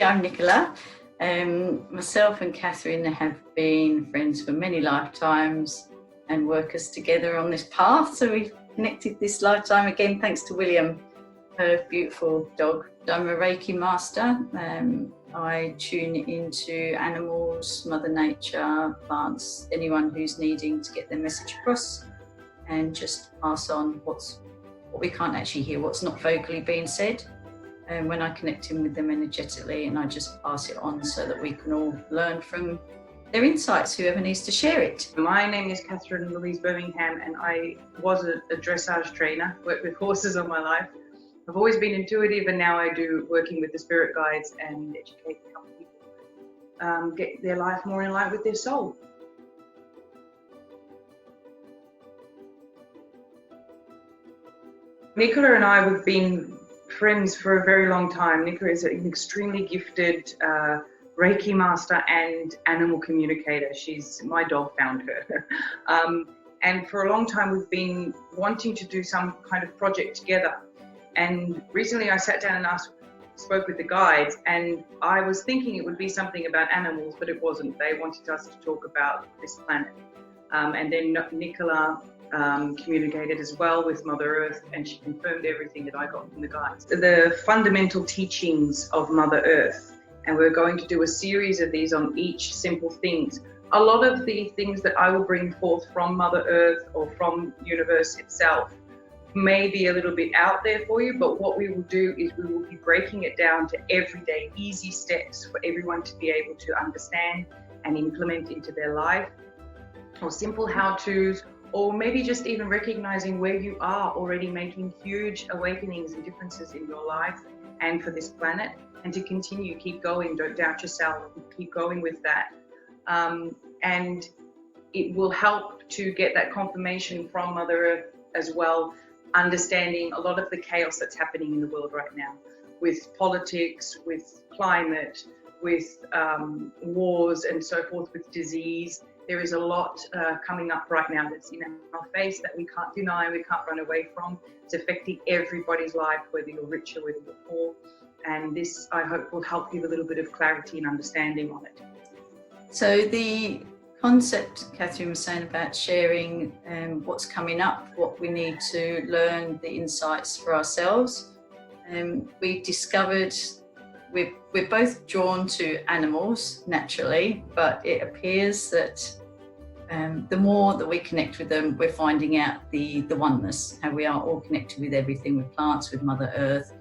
I'm Nicola. Myself and Catherine have been friends for many lifetimes and workers together on this path. So we've connected this lifetime again, thanks to William, her beautiful dog. I'm a Reiki master. I tune into animals, Mother Nature, plants, anyone who's needing to get their message across, and just pass on what we can't actually hear, what's not vocally being said. And when I connect in with them energetically, and I just pass it on so that we can all learn from their insights, whoever needs to share it. My name is Louise, Birmingham, and I was a dressage trainer, worked with horses all my life. I've always been intuitive, and now I do working with the spirit guides and educate and help people get their life more in line with their soul. Nicola and I have been friends for a very long time. Nicola is an extremely gifted Reiki master and animal communicator. My dog found her. And for a long time we've been wanting to do some kind of project together. And recently I sat down and spoke with the guides, and I was thinking it would be something about animals, but it wasn't. They wanted us to talk about this planet. And then Nicola communicated as well with Mother Earth, and she confirmed everything that I got from the guides. The fundamental teachings of Mother Earth, and we're going to do a series of these on each simple things. A lot of the things that I will bring forth from Mother Earth or from universe itself may be a little bit out there for you, but what we will do is we will be breaking it down to everyday easy steps for everyone to be able to understand and implement into their life, or simple how-tos, or maybe just even recognizing where you are already making huge awakenings and differences in your life and for this planet, and to continue, keep going, don't doubt yourself, keep going with that. And it will help to get that confirmation from Mother Earth as well, understanding a lot of the chaos that's happening in the world right now, with politics, with climate, with wars and so forth, with disease. There is a lot coming up right now that's in our face that we can't deny, we can't run away from. It's affecting everybody's life, whether you're rich or whether you're poor. And this, I hope, will help give a little bit of clarity and understanding on it. So the concept Catherine was saying about sharing what's coming up, what we need to learn, the insights for ourselves. We discovered we're both drawn to animals naturally, but it appears that the more that we connect with them, we're finding out the oneness, how we are all connected with everything, with plants, with Mother Earth.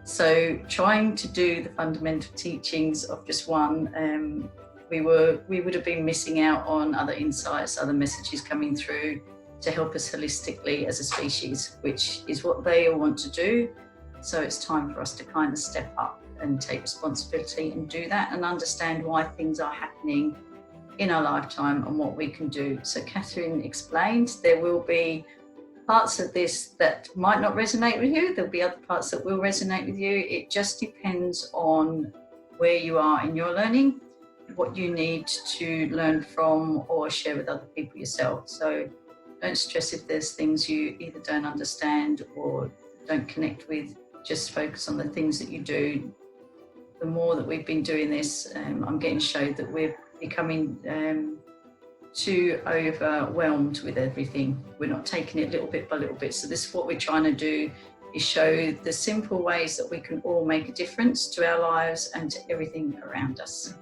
So trying to do the fundamental teachings of just one, we would have been missing out on other insights, other messages coming through to help us holistically as a species, which is what they all want to do. So it's time for us to kind of step up and take responsibility and do that, and understand why things are happening in our lifetime and what we can do. So Catherine explained there will be parts of this that might not resonate with you. There'll be other parts that will resonate with you. It just depends on where you are in your learning, what you need to learn from or share with other people yourself. So don't stress if there's things you either don't understand or don't connect with. Just focus on the things that you do. The more that we've been doing this, I'm getting showed that we're becoming too overwhelmed with everything. We're not taking it little bit by little bit. So this is what we're trying to do, is show the simple ways that we can all make a difference to our lives and to everything around us.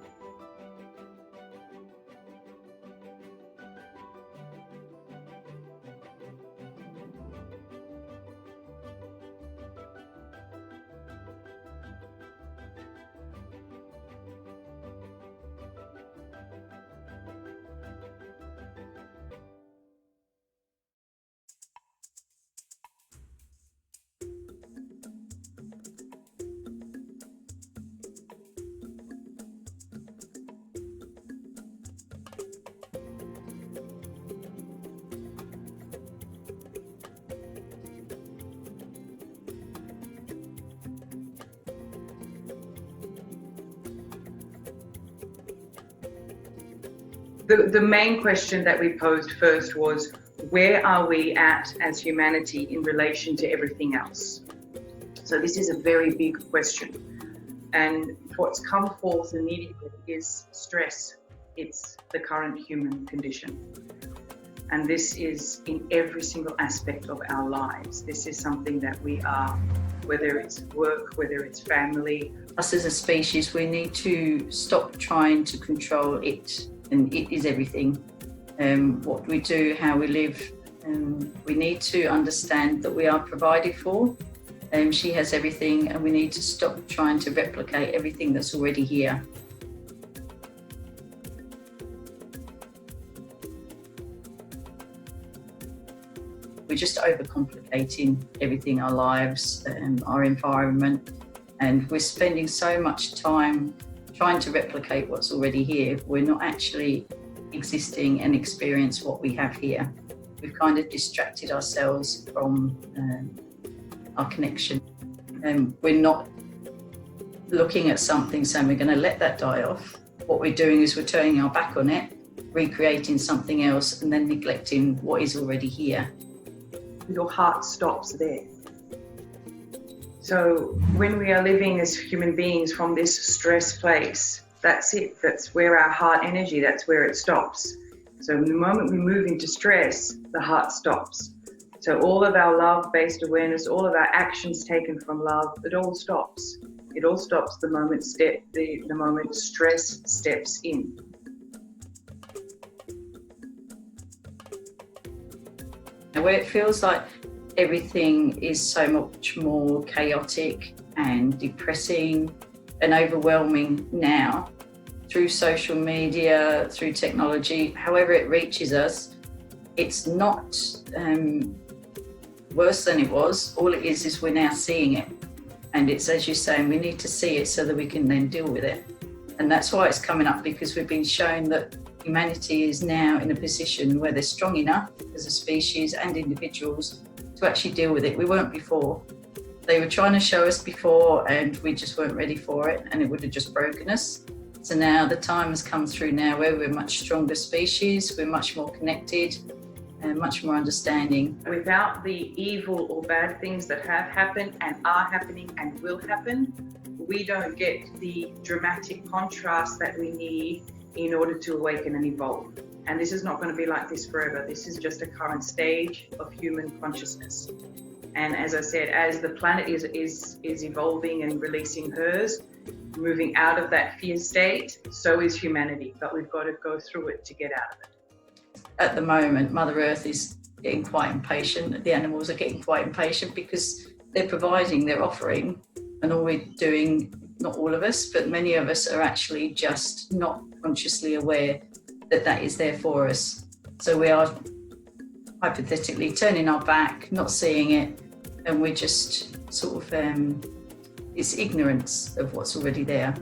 The main question that we posed first was, where are we at as humanity in relation to everything else? So this is a very big question. And what's come forth immediately is stress. It's the current human condition. And this is in every single aspect of our lives. This is something that we are, whether it's work, whether it's family. Us as a species, we need to stop trying to control it, and it is everything. What we do, how we live, we need to understand that we are provided for. She has everything, and we need to stop trying to replicate everything that's already here. We're just overcomplicating everything, our lives, our environment, and we're spending so much time trying to replicate what's already here. We're not actually existing and experience what we have here. We've kind of distracted ourselves from our connection. We're not looking at something saying we're going to let that die off. What we're doing is we're turning our back on it, recreating something else, and then neglecting what is already here. Your heart stops there. So when we are living as human beings from this stress place, that's it. That's where our heart energy, that's where it stops. So the moment we move into stress, the heart stops. So all of our love-based awareness, all of our actions taken from love, it all stops. It all stops the moment the moment stress steps in. Where it feels like everything is so much more chaotic and depressing and overwhelming now, through social media, through technology, however it reaches us, it's not worse than it was. All it is we're now seeing it. And it's, as you're saying, we need to see it so that we can then deal with it. And that's why it's coming up, because we've been shown that humanity is now in a position where they're strong enough as a species and individuals to actually deal with it. We weren't before. They were trying to show us before, and we just weren't ready for it, and it would have just broken us. So now the time has come through now where we're a much stronger species, we're much more connected and much more understanding. Without the evil or bad things that have happened and are happening and will happen, we don't get the dramatic contrast that we need in order to awaken and evolve. And this is not going to be like this forever. This is just a current stage of human consciousness. And as I said, as the planet is evolving and releasing hers, moving out of that fear state, so is humanity. But we've got to go through it to get out of it. At the moment, Mother Earth is getting quite impatient. The animals are getting quite impatient because they're providing, they're offering, and all we're doing, not all of us, but many of us are actually just not consciously aware that that is there for us. So we are hypothetically turning our back, not seeing it, and we're just sort of, it's ignorance of what's already there.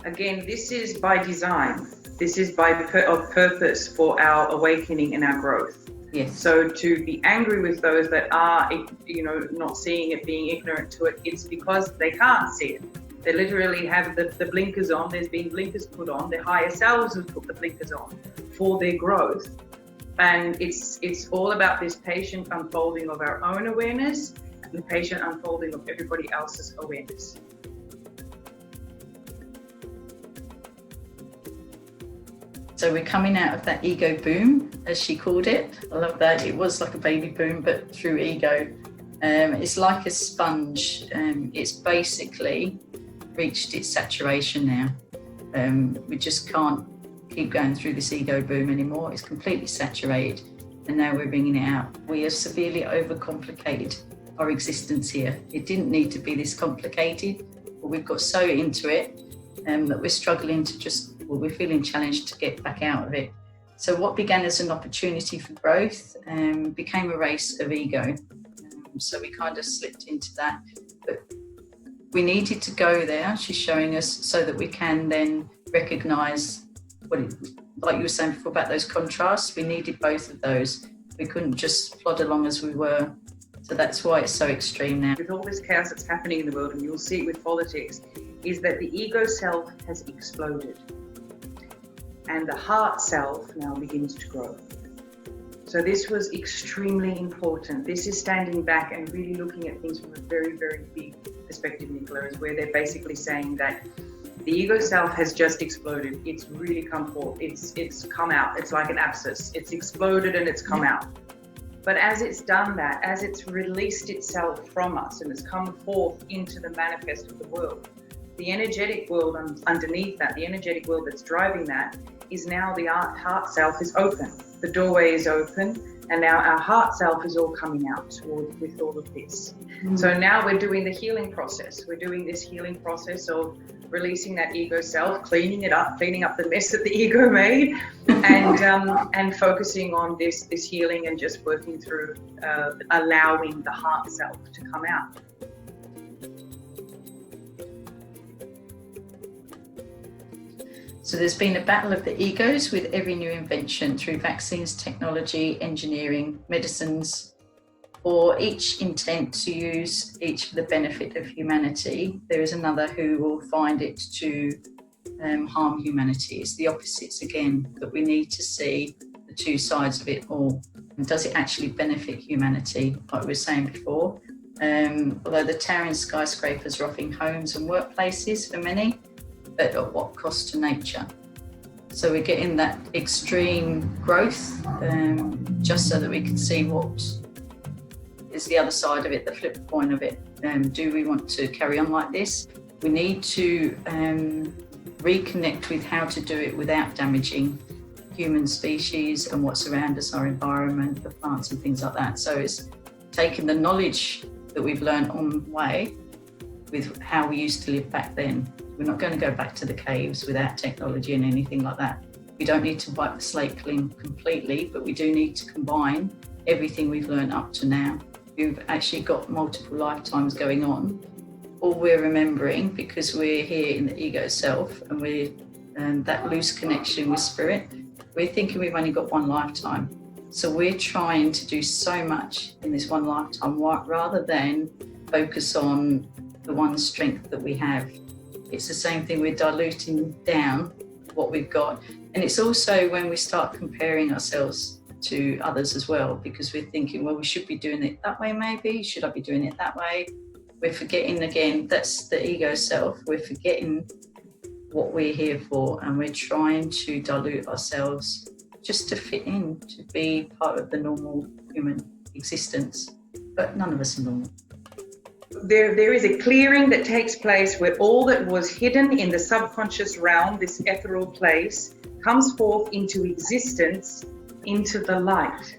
Again, this is by design. This is of purpose for our awakening and our growth. Yes. So to be angry with those that are, not seeing it, being ignorant to it, it's because they can't see it. They literally have the blinkers on. There's been blinkers put on. Their higher selves have put the blinkers on for their growth. And it's all about this patient unfolding of our own awareness and the patient unfolding of everybody else's awareness. So we're coming out of that ego boom, as she called it. I love that. It was like a baby boom, but through ego. It's like a sponge. It's basically reached its saturation now. We just can't keep going through this ego boom anymore. It's completely saturated, and now we're bringing it out. We have severely overcomplicated our existence here. It didn't need to be this complicated, but we've got so into it that we're struggling to we're feeling challenged to get back out of it. So what began as an opportunity for growth became a race of ego. So we kind of slipped into that. But we needed to go there, she's showing us, so that we can then recognise like you were saying before about those contrasts. We needed both of those. We couldn't just plod along as we were. So that's why it's so extreme now. With all this chaos that's happening in the world, and you'll see it with politics, is that the ego self has exploded. And the heart self now begins to grow. So this was extremely important. This is standing back and really looking at things from a very, very big perspective, Nicola, is where they're basically saying that the ego self has just exploded. It's really come forth. It's come out. It's like an abscess. It's exploded and it's come out. But as it's done that, as it's released itself from us and it's come forth into the manifest of the world, the energetic world underneath that, the energetic world that's driving that, is now the heart self is open. The doorway is open, and now our heart self is all coming out with all of this. So now we're doing the healing process. We're doing this healing process of releasing that ego self, cleaning up the mess that the ego made, and focusing on this healing and just working through allowing the heart self to come out. So there's been a battle of the egos with every new invention through vaccines, technology, engineering, medicines, or each intent to use each for the benefit of humanity. There is another who will find it to harm humanity. It's the opposites again, that we need to see the two sides of it all. And does it actually benefit humanity, like we were saying before? Although the towering skyscrapers are offering homes and workplaces for many, but at what cost to nature? So we're getting that extreme growth just so that we can see what is the other side of it, the flip point of it. Do we want to carry on like this? We need to reconnect with how to do it without damaging human species and what's around us, our environment, the plants and things like that. So it's taking the knowledge that we've learned on the way with how we used to live back then. We're not going to go back to the caves without technology and anything like that. We don't need to wipe the slate clean completely, but we do need to combine everything we've learned up to now. We've actually got multiple lifetimes going on. All we're remembering, because we're here in the ego self and we're that loose connection with spirit, we're thinking we've only got one lifetime. So we're trying to do so much in this one lifetime rather than focus on the one strength that we have. It's the same thing, we're diluting down what we've got. And it's also when we start comparing ourselves to others as well, because we're thinking, well, we should be doing it that way maybe, should I be doing it that way? We're forgetting again, that's the ego self, we're forgetting what we're here for, and we're trying to dilute ourselves just to fit in, to be part of the normal human existence. But none of us are normal. There is a clearing that takes place where all that was hidden in the subconscious realm, this ethereal place, comes forth into existence, into the light.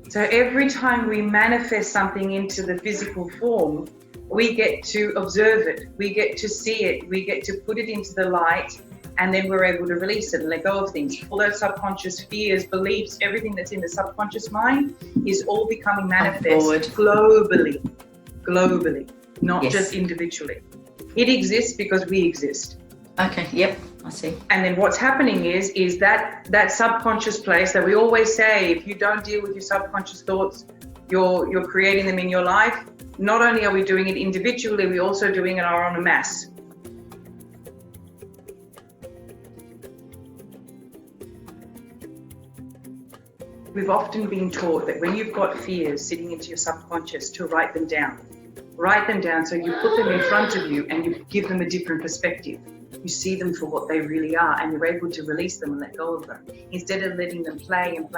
So every time we manifest something into the physical form, we get to observe it, we get to see it, we get to put it into the light, and then we're able to release it and let go of things. All those subconscious fears, beliefs, everything that's in the subconscious mind is all becoming manifest globally, not just individually. It exists because we exist. Okay, yep, I see. And then what's happening is that subconscious place that we always say, if you don't deal with your subconscious thoughts, you're creating them in your life. Not only are we doing it individually, we're also doing it en masse. We've often been taught that when you've got fears sitting into your subconscious, to write them down. Write them down so you put them in front of you and you give them a different perspective. You see them for what they really are, and you're able to release them and let go of them, instead of letting them play in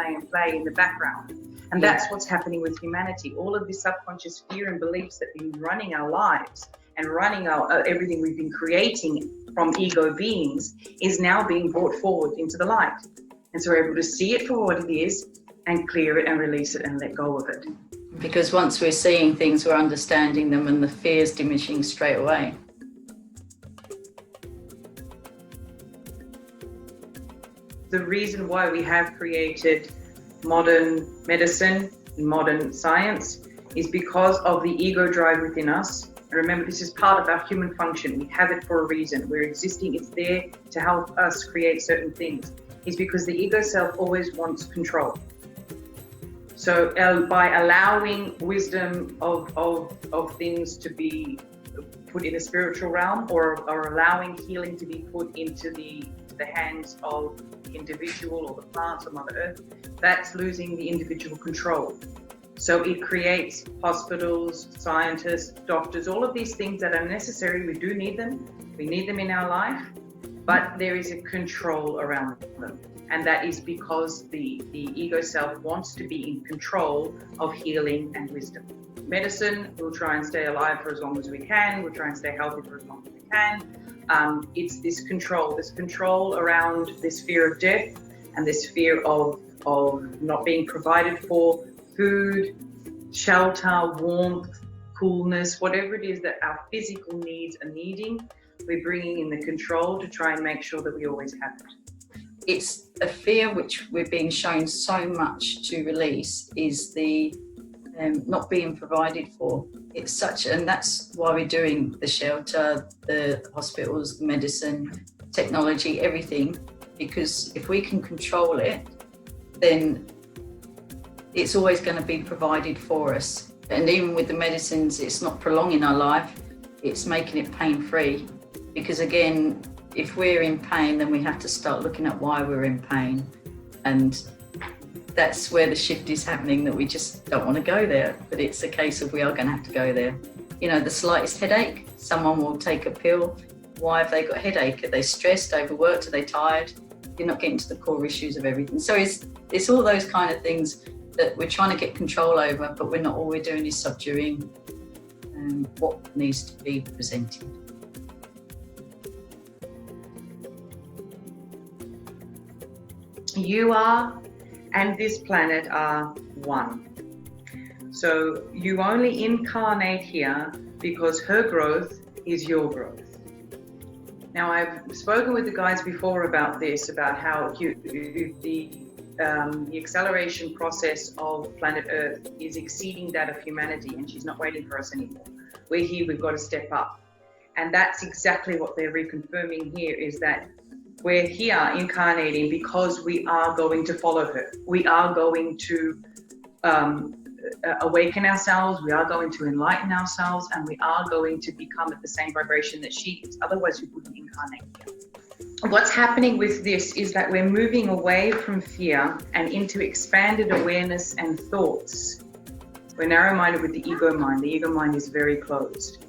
the background. And that's what's happening with humanity. All of this subconscious fear and beliefs that have been running our lives and running our everything we've been creating from ego beings is now being brought forward into the light. And so we're able to see it for what it is and clear it and release it and let go of it. Because once we're seeing things, we're understanding them, and the fear's diminishing straight away. The reason why we have created modern medicine and modern science is because of the ego drive within us. And remember, this is part of our human function. We have it for a reason. We're existing. It's there to help us create certain things. It's because the ego self always wants control. So by allowing wisdom of things to be put in the spiritual realm, or allowing healing to be put into the hands of the individual or the plants or Mother Earth, that's losing the individual control. So it creates hospitals, scientists, doctors, all of these things that are necessary. We do need them. We need them in our life, but there is a control around them. And that is because the ego self wants to be in control of healing and wisdom. Medicine, we'll try and stay alive for as long as we can. We'll try and stay healthy for as long as we can. It's this control around this fear of death and this fear of not being provided for, food, shelter, warmth, coolness, whatever it is that our physical needs are needing. We're bringing in the control to try and make sure that we always have it. It's a fear which we're being shown so much to release, is the not being provided for. It's such, and that's why we're doing the shelter, the hospitals, the medicine, technology, everything, because if we can control it, then it's always going to be provided for us. And even with the medicines, it's not prolonging our life, it's making it pain-free. Because again, if we're in pain, then we have to start looking at why we're in pain. And that's where the shift is happening, that we just don't want to go there. But it's a case of we are going to have to go there. You know, the slightest headache, someone will take a pill. Why have they got a headache? Are they stressed, overworked? Are they tired? You're not getting to the core issues of everything. So it's all those kind of things that we're trying to get control over, but we're not. All we're doing is subduing what needs to be presented. You are and this planet are one. So you only incarnate here because her growth is your growth. Now, I've spoken with the guys before about this, about how the acceleration process of planet Earth is exceeding that of humanity, and she's not waiting for us anymore. We're here, we've got to step up. And that's exactly what they're reconfirming here, is that we're here incarnating because we are going to follow her. We are going to awaken ourselves, we are going to enlighten ourselves, and we are going to become at the same vibration that she is. Otherwise, we wouldn't incarnate here. What's happening with this is that we're moving away from fear and into expanded awareness and thoughts. We're narrow-minded with the ego mind. The ego mind is very closed.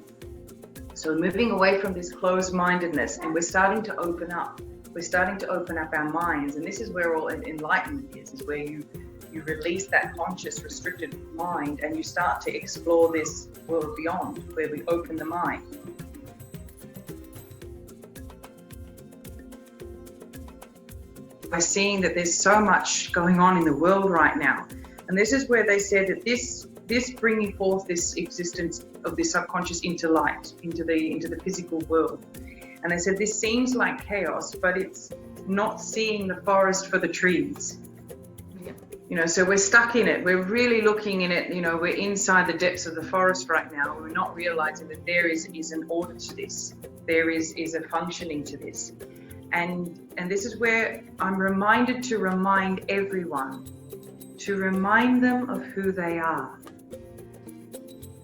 So we're moving away from this closed-mindedness, and we're starting to open up. We're starting to open up our minds, and this is where all enlightenment is where you release that conscious, restricted mind, and you start to explore this world beyond, where we open the mind. By seeing that there's so much going on in the world right now, and this is where they said that this bringing forth this existence of the subconscious into light, into the physical world. And they said this seems like chaos, but it's not seeing the forest for the trees. You know, so we're stuck in it. We're really looking in it. You know, we're inside the depths of the forest right now. We're not realizing that there is an order to this. There is a functioning to this. And this is where I'm reminded to remind everyone, to remind them of who they are.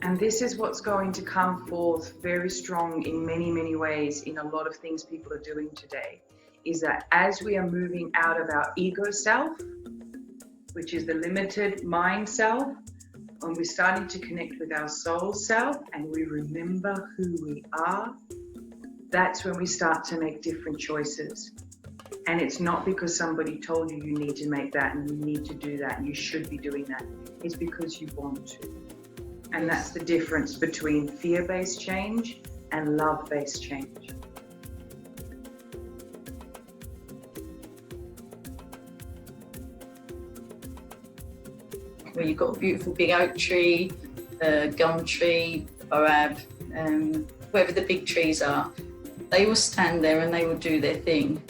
And this is what's going to come forth very strong in many, many ways in a lot of things people are doing today, is that as we are moving out of our ego self, which is the limited mind self, when we're starting to connect with our soul self and we remember who we are, that's when we start to make different choices. And it's not because somebody told you need to make that and you need to do that and you should be doing that. It's because you want to. And that's the difference between fear-based change and love-based change. Where you've got a beautiful big oak tree, gum tree, boab, whatever the big trees are, they will stand there and they will do their thing.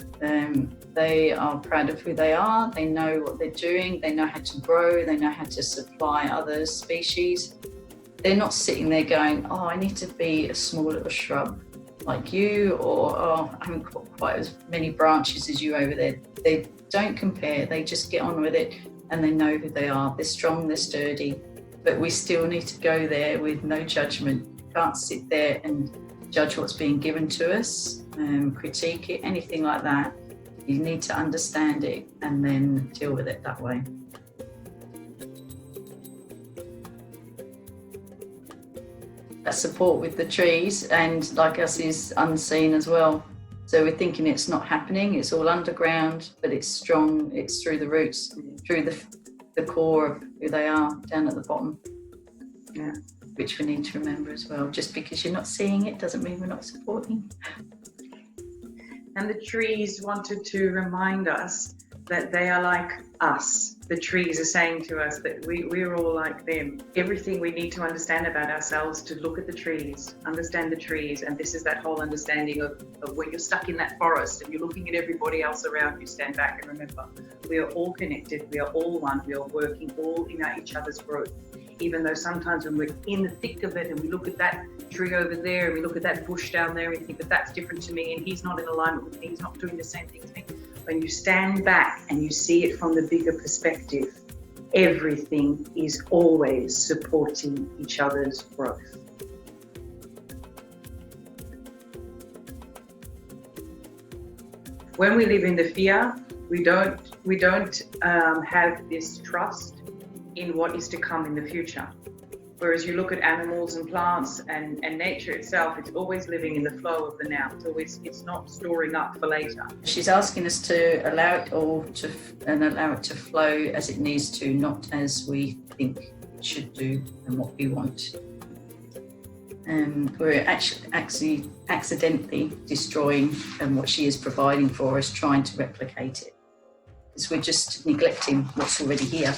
They are proud of who they are, they know what they're doing, they know how to grow, they know how to supply other species. They're not sitting there going, oh, I need to be a small little shrub like you, or oh, I haven't got quite as many branches as you over there. They don't compare, they just get on with it and they know who they are. They're strong, they're sturdy, but we still need to go there with no judgment. We can't sit there and judge what's being given to us, critique it, anything like that. You need to understand it and then deal with it that way. that support with the trees, and like us is unseen as well. So we're thinking it's not happening, it's all underground, but it's strong, it's through the roots, through the core of who they are down at the bottom. Yeah. Which we need to remember as well. Just because you're not seeing it doesn't mean we're not supporting. And the trees wanted to remind us that they are like us. The trees are saying to us that we're all like them. Everything we need to understand about ourselves, to look at the trees, understand the trees. And this is that whole understanding of when you're stuck in that forest and you're looking at everybody else around you, stand back and remember, we are all connected, we are all one, we are working all in each other's growth. Even though sometimes when we're in the thick of it and we look at that tree over there and we look at that bush down there and we think that that's different to me and he's not in alignment with me, he's not doing the same thing as me. When you stand back and you see it from the bigger perspective, everything is always supporting each other's growth. When we live in the fear, we don't have this trust in what is to come in the future. Whereas you look at animals and plants and nature itself, it's always living in the flow of the now. It's not storing up for later. She's asking us to allow it all and allow it to flow as it needs to, not as we think it should do and what we want. We're actually accidentally destroying what she is providing for us, trying to replicate it. Because we're just neglecting what's already here.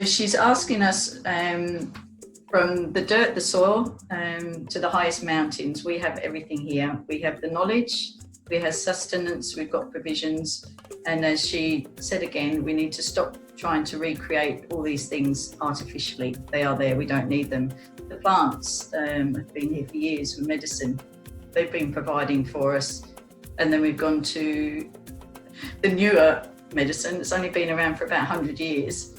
She's asking us from the dirt, the soil, to the highest mountains. We have everything here. We have the knowledge, we have sustenance, we've got provisions. And as she said again, we need to stop trying to recreate all these things artificially. They are there, we don't need them. The plants have been here for years with medicine. They've been providing for us. And then we've gone to the newer medicine that's only been around for about 100 years.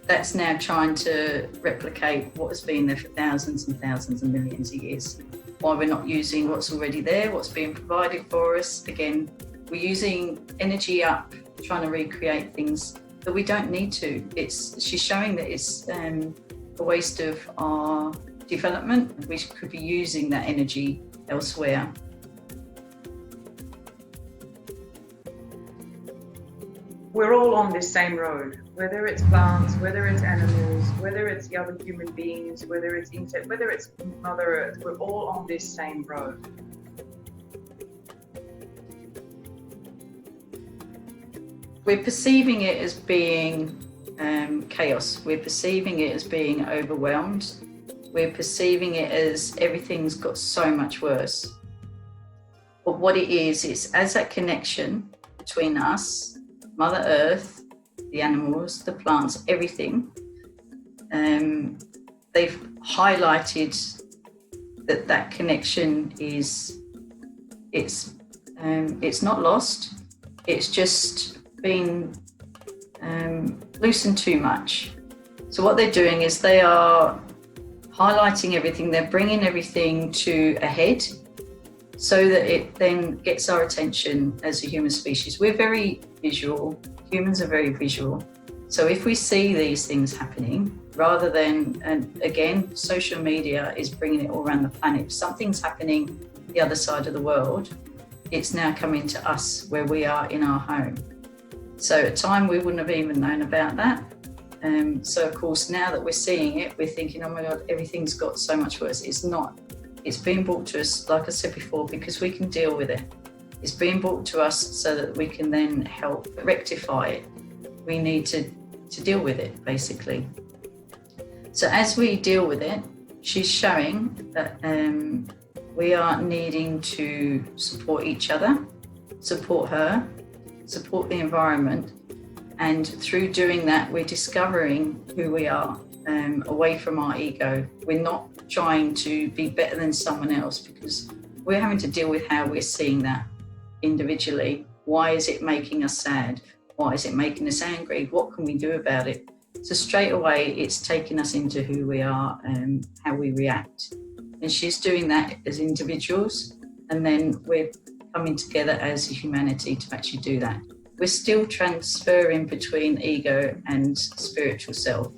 That's now trying to replicate what has been there for thousands and thousands and millions of years. Why we're not using what's already there, what's being provided for us. Again, we're using energy up, trying to recreate things that we don't need to. She's showing that it's a waste of our development. We could be using that energy elsewhere. We're all on this same road, whether it's plants, whether it's animals, whether it's the other human beings, whether it's insects, whether it's Mother Earth, we're all on this same road. We're perceiving it as being chaos. We're perceiving it as being overwhelmed. We're perceiving it as everything's got so much worse. But what it is, it's as that connection between us, Mother Earth, the animals, the plants, everything. They've highlighted that connection is, it's not lost. It's just been loosened too much. So what they're doing is they are highlighting everything. They're bringing everything to a head, so that it then gets our attention as a human species. We're very visual, humans are very visual. So if we see these things happening, rather than, and again, social media is bringing it all around the planet. If something's happening the other side of the world, it's now coming to us where we are in our home. So at time we wouldn't have even known about that. So of course, now that we're seeing it, we're thinking, oh my God, everything's got so much worse. It's not. It's being brought to us, like I said before, because we can deal with it. It's being brought to us so that we can then help rectify it. We need to deal with it, basically. So as we deal with it, she's showing that we are needing to support each other, support her, support the environment. And through doing that, we're discovering who we are, away from our ego. We're not trying to be better than someone else, because we're having to deal with how we're seeing that individually. Why is it making us sad? Why is it making us angry? What can we do about it? So straight away, it's taking us into who we are and how we react. And she's doing that as individuals, and then we're coming together as a humanity to actually do that. we're still transferring between ego and spiritual self.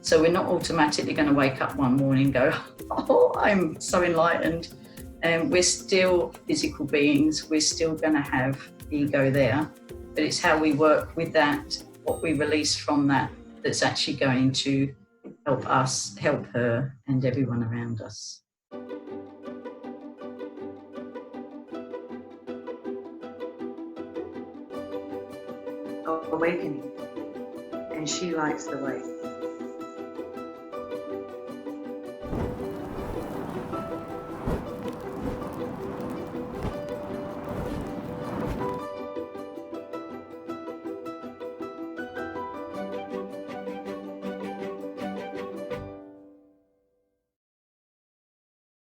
So we're not automatically going to wake up one morning and go, oh, I'm so enlightened. And we're still physical beings. We're still going to have ego there. But it's how we work with that, what we release from that, that's actually going to help us, help her, and everyone around us. Awakening, and she lights the way.